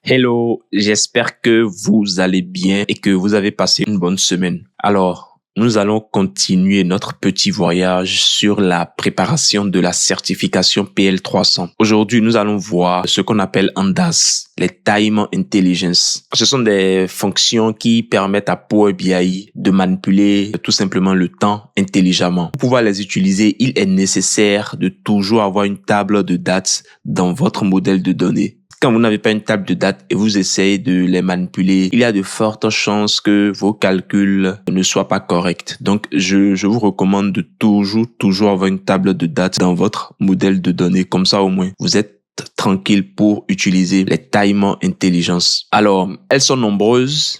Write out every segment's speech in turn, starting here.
Hello, j'espère que vous allez bien et que vous avez passé une bonne semaine. Alors, nous allons continuer notre petit voyage sur la préparation de la certification PL300. Aujourd'hui, nous allons voir ce qu'on appelle ANDAS, les Time Intelligence. Ce sont des fonctions qui permettent à Power BI de manipuler tout simplement le temps intelligemment. Pour pouvoir les utiliser, il est nécessaire de toujours avoir une table de dates dans votre modèle de données. Quand vous n'avez pas une table de dates et vous essayez de les manipuler, il y a de fortes chances que vos calculs ne soient pas corrects. Donc, je vous recommande de toujours avoir une table de dates dans votre modèle de données. Comme ça, au moins, vous êtes tranquille pour utiliser les Time Intelligence. Alors, elles sont nombreuses.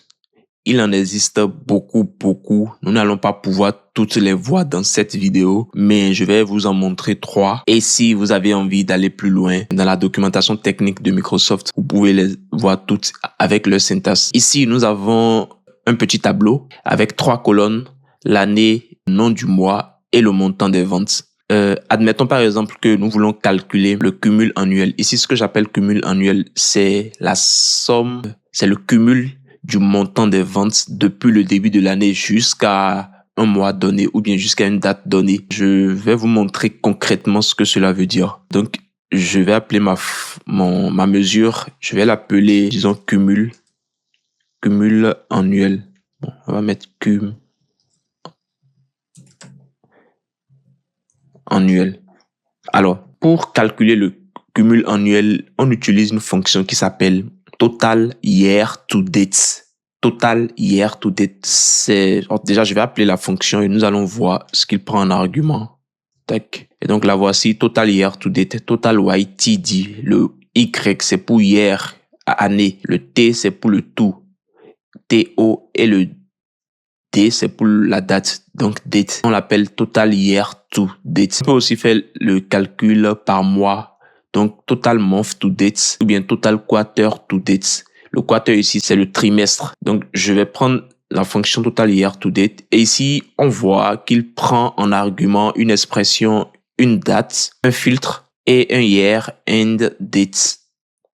Il en existe beaucoup. Nous n'allons pas pouvoir toutes les voir dans cette vidéo, mais je vais vous en montrer 3. Et si vous avez envie d'aller plus loin dans la documentation technique de Microsoft, vous pouvez les voir toutes avec leur syntaxe. Ici, nous avons un petit tableau avec 3 colonnes, l'année, nom du mois et le montant des ventes. Admettons par exemple que nous voulons calculer le cumul annuel. Ici, ce que j'appelle cumul annuel, c'est la somme, c'est le cumul du montant des ventes depuis le début de l'année jusqu'à un mois donné ou bien jusqu'à une date donnée. Je vais vous montrer concrètement ce que cela veut dire. Donc, je vais appeler ma mesure, je vais l'appeler, disons, cumul annuel. Bon, on va mettre cum annuel. Alors, pour calculer le cumul annuel, on utilise une fonction qui s'appelle total year to date. Total year to date, déjà je vais appeler la fonction et nous allons voir ce qu'il prend en argument. Tac. Et donc la voici, total year to date, total YTD. Le Y c'est pour year, année. Le T c'est pour le tout. TO et le D c'est pour la date. Donc date, on l'appelle total year to date. On peut aussi faire le calcul par mois. Donc total month to date ou bien total quarter to date. Le quarter ici, c'est le trimestre. Donc, je vais prendre la fonction total year to date. Et ici, on voit qu'il prend en argument une expression, une date, un filtre et un year end date.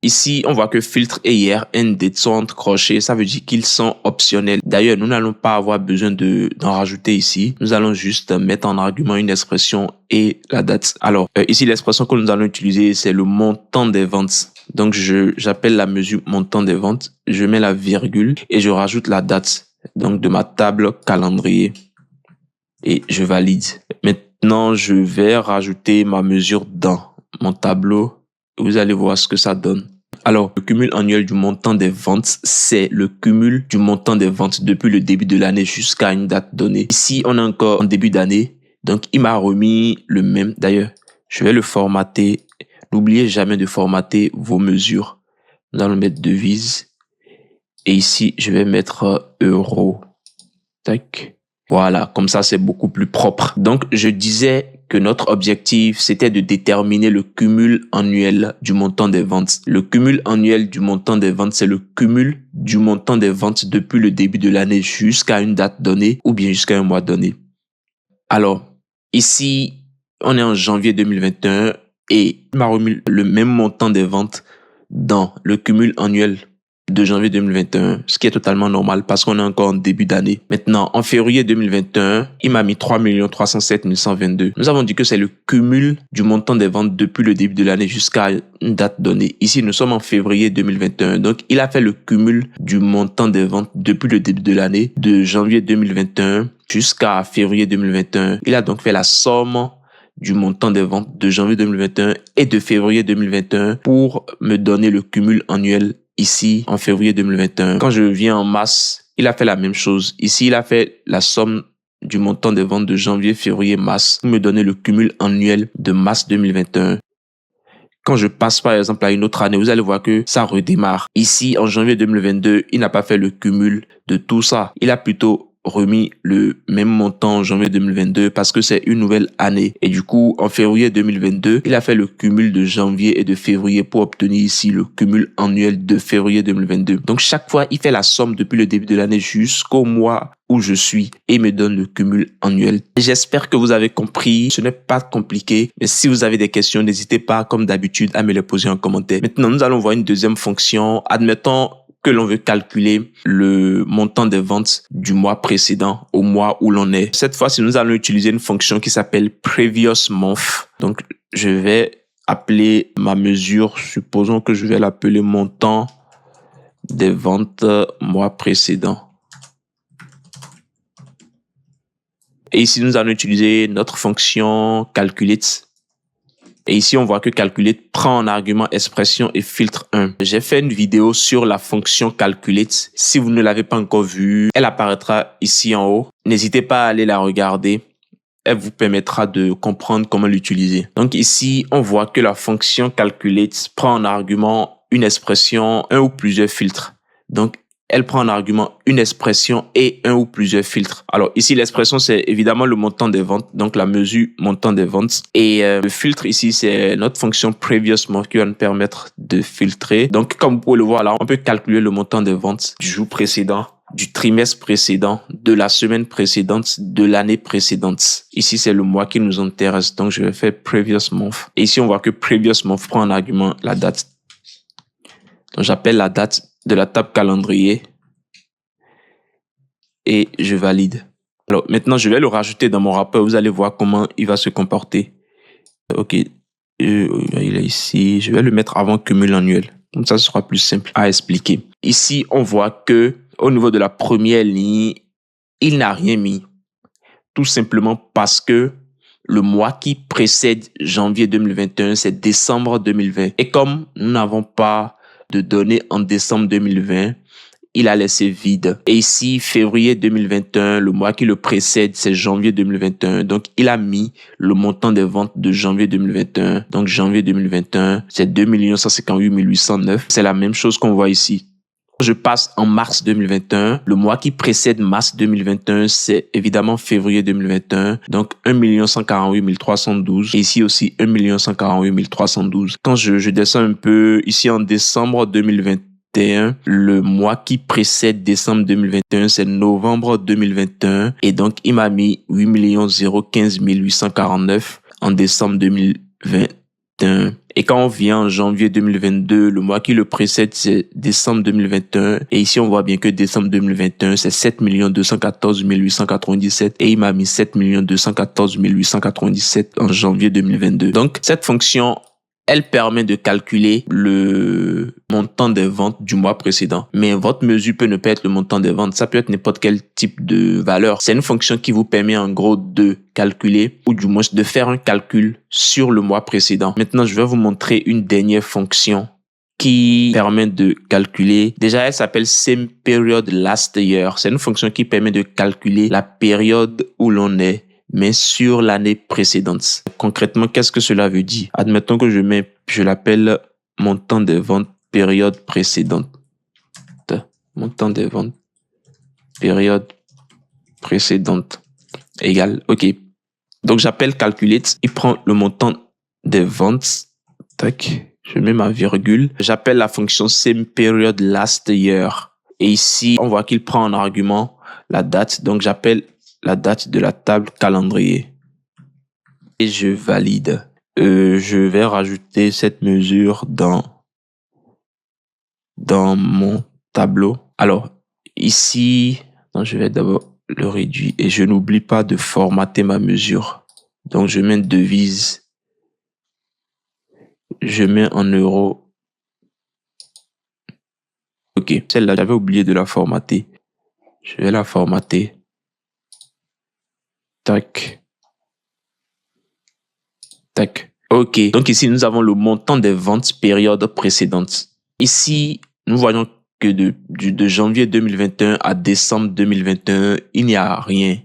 Ici, on voit que filtre et year end date sont entrecrochés. Ça veut dire qu'ils sont optionnels. D'ailleurs, nous n'allons pas avoir besoin d'en rajouter ici. Nous allons juste mettre en argument une expression et la date. Alors, ici, l'expression que nous allons utiliser, c'est le montant des ventes. Donc, j'appelle la mesure montant des ventes. Je mets la virgule et je rajoute la date. Donc, de ma table calendrier. Et je valide. Maintenant, je vais rajouter ma mesure dans mon tableau. Vous allez voir ce que ça donne. Alors, le cumul annuel du montant des ventes, c'est le cumul du montant des ventes depuis le début de l'année jusqu'à une date donnée. Ici, on est encore en début d'année. Donc, il m'a remis le même. D'ailleurs, je vais le formater. N'oubliez jamais de formater vos mesures. Nous allons mettre devise. Et ici, je vais mettre euro. Tac. Voilà, comme ça, c'est beaucoup plus propre. Donc, je disais que notre objectif, c'était de déterminer le cumul annuel du montant des ventes. Le cumul annuel du montant des ventes, c'est le cumul du montant des ventes depuis le début de l'année jusqu'à une date donnée ou bien jusqu'à un mois donné. Alors, ici, on est en janvier 2021 et il m'a remis le même montant des ventes dans le cumul annuel de janvier 2021, ce qui est totalement normal parce qu'on est encore en début d'année. Maintenant, en février 2021, il m'a mis 3 307 122. Nous avons dit que c'est le cumul du montant des ventes depuis le début de l'année jusqu'à une date donnée. Ici, nous sommes en février 2021. Donc, il a fait le cumul du montant des ventes depuis le début de l'année, de janvier 2021 jusqu'à février 2021. Il a donc fait la somme du montant des ventes de janvier 2021 et de février 2021 pour me donner le cumul annuel ici en février 2021. Quand je viens en mars, il a fait la même chose. Ici, il a fait la somme du montant des ventes de janvier, février, mars pour me donner le cumul annuel de mars 2021. Quand je passe par exemple à une autre année, vous allez voir que ça redémarre. Ici, en janvier 2022, il n'a pas fait le cumul de tout ça. Il a plutôt remis le même montant en janvier 2022 parce que c'est une nouvelle année. Et du coup, en février 2022, il a fait le cumul de janvier et de février pour obtenir ici le cumul annuel de février 2022. Donc, chaque fois, il fait la somme depuis le début de l'année jusqu'au mois où je suis et me donne le cumul annuel. J'espère que vous avez compris. Ce n'est pas compliqué, mais si vous avez des questions, n'hésitez pas, comme d'habitude, à me les poser en commentaire. Maintenant, nous allons voir une deuxième fonction. Admettons que l'on veut calculer le montant des ventes du mois précédent au mois où l'on est. Cette fois-ci, nous allons utiliser une fonction qui s'appelle Previous Month. Donc, je vais appeler ma mesure, supposons que je vais l'appeler montant des ventes mois précédent. Et ici, nous allons utiliser notre fonction Calculate. Et ici, on voit que Calculate prend en argument expression et filtre 1. J'ai fait une vidéo sur la fonction Calculate. Si vous ne l'avez pas encore vue, elle apparaîtra ici en haut. N'hésitez pas à aller la regarder. Elle vous permettra de comprendre comment l'utiliser. Donc ici, on voit que la fonction Calculate prend en argument une expression, un ou plusieurs filtres. Donc, elle prend en argument une expression et un ou plusieurs filtres. Alors ici, l'expression, c'est évidemment le montant des ventes, donc la mesure montant des ventes. Et le filtre ici, c'est notre fonction Previous Month qui va nous permettre de filtrer. Donc comme vous pouvez le voir là, on peut calculer le montant des ventes du jour précédent, du trimestre précédent, de la semaine précédente, de l'année précédente. Ici, c'est le mois qui nous intéresse. Donc je vais faire Previous Month. Et ici, on voit que Previous Month prend en argument la date. Donc j'appelle la date de la table calendrier et je valide. Alors maintenant, je vais le rajouter dans mon rapport. Vous allez voir comment il va se comporter. Ok, il est ici. Je vais le mettre avant cumul annuel. Comme ça, ce sera plus simple à expliquer. Ici, on voit que au niveau de la première ligne, il n'a rien mis. Tout simplement parce que le mois qui précède janvier 2021, c'est décembre 2020. Et comme nous n'avons pas de données en décembre 2020, il a laissé vide. Et ici, février 2021, le mois qui le précède, c'est janvier 2021. Donc, il a mis le montant des ventes de janvier 2021. Donc, janvier 2021, c'est 2 158 809. C'est la même chose qu'on voit ici. Je passe en mars 2021. Le mois qui précède mars 2021, c'est évidemment février 2021. Donc, 1 148 312. Et ici aussi, 1 148 312. Quand je descends un peu, ici en décembre 2021, le mois qui précède décembre 2021, c'est novembre 2021. Et donc, il m'a mis 8 015 849 en décembre 2021. Et quand on vient en janvier 2022, le mois qui le précède, c'est décembre 2021. Et ici, on voit bien que décembre 2021, c'est 7 214 897. Et il m'a mis 7 214 897 en janvier 2022. Donc, cette fonction, elle permet de calculer le montant des ventes du mois précédent. Mais votre mesure peut ne pas être le montant des ventes. Ça peut être n'importe quel type de valeur. C'est une fonction qui vous permet en gros de calculer ou du moins de faire un calcul sur le mois précédent. Maintenant, je vais vous montrer une dernière fonction qui permet de calculer. Déjà, elle s'appelle Same Period Last Year. C'est une fonction qui permet de calculer la période où l'on est, mais sur l'année précédente. Concrètement, qu'est-ce que cela veut dire? Admettons que je l'appelle montant des ventes période précédente. Montant des ventes période précédente égale, ok. Donc, j'appelle calculate. Il prend le montant des ventes. Tac. Je mets ma virgule. J'appelle la fonction same period last year. Et ici, on voit qu'il prend en argument la date. Donc, j'appelle la date de la table calendrier. Et je valide. Je vais rajouter cette mesure dans mon tableau. Alors, ici, je vais d'abord le réduire et je n'oublie pas de formater ma mesure. Donc, je mets une devise. Je mets en euros. Ok, celle-là, j'avais oublié de la formater. Je vais la formater. Tac. Tac. Ok. Donc ici, nous avons le montant des ventes période précédente. Ici, nous voyons que de janvier 2021 à décembre 2021, il n'y a rien.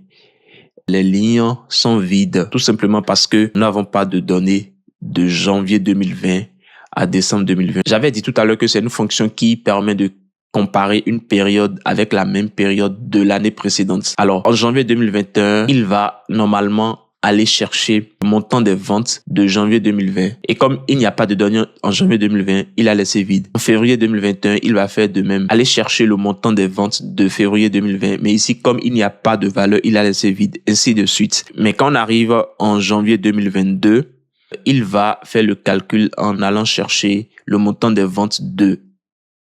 Les lignes sont vides, tout simplement parce que nous n'avons pas de données de janvier 2020 à décembre 2020. J'avais dit tout à l'heure que c'est une fonction qui permet de comparer une période avec la même période de l'année précédente. Alors, en janvier 2021, il va normalement aller chercher le montant des ventes de janvier 2020. Et comme il n'y a pas de données en janvier 2020, il a laissé vide. En février 2021, il va faire de même, aller chercher le montant des ventes de février 2020. Mais ici, comme il n'y a pas de valeur, il a laissé vide, ainsi de suite. Mais quand on arrive en janvier 2022, il va faire le calcul en allant chercher le montant des ventes de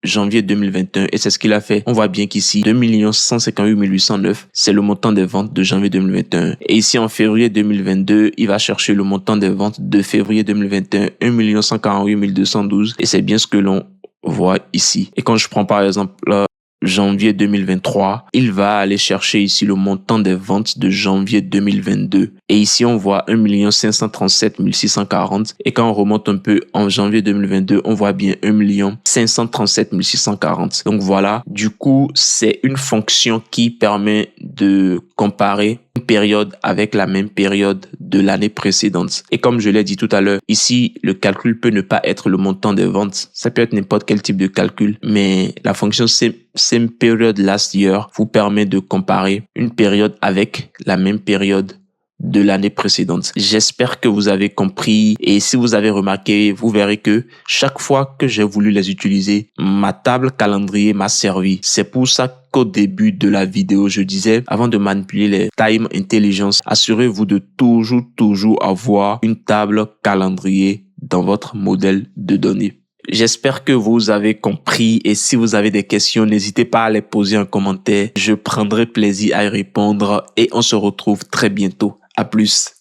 janvier 2021 et c'est ce qu'il a fait. On voit bien qu'ici, 2 158 809, c'est le montant des ventes de janvier 2021. Et ici, en février 2022, il va chercher le montant des ventes de février 2021, 1 148 212 et c'est bien ce que l'on voit ici. Et quand je prends par exemple janvier 2023, il va aller chercher ici le montant des ventes de janvier 2022. Et ici, on voit 1 537 640. Et quand on remonte un peu en janvier 2022, on voit bien 1 537 640. Donc voilà, du coup, c'est une fonction qui permet de comparer une période avec la même période de l'année précédente. Et comme je l'ai dit tout à l'heure, ici, le calcul peut ne pas être le montant des ventes. Ça peut être n'importe quel type de calcul, mais la fonction same period last year vous permet de comparer une période avec la même période de l'année précédente. J'espère que vous avez compris et si vous avez remarqué, vous verrez que chaque fois que j'ai voulu les utiliser, ma table calendrier m'a servi. C'est pour ça qu'au début de la vidéo, je disais, avant de manipuler les time intelligence, assurez-vous de toujours avoir une table calendrier dans votre modèle de données. J'espère que vous avez compris et si vous avez des questions, n'hésitez pas à les poser en commentaire. Je prendrai plaisir à y répondre et on se retrouve très bientôt. À plus.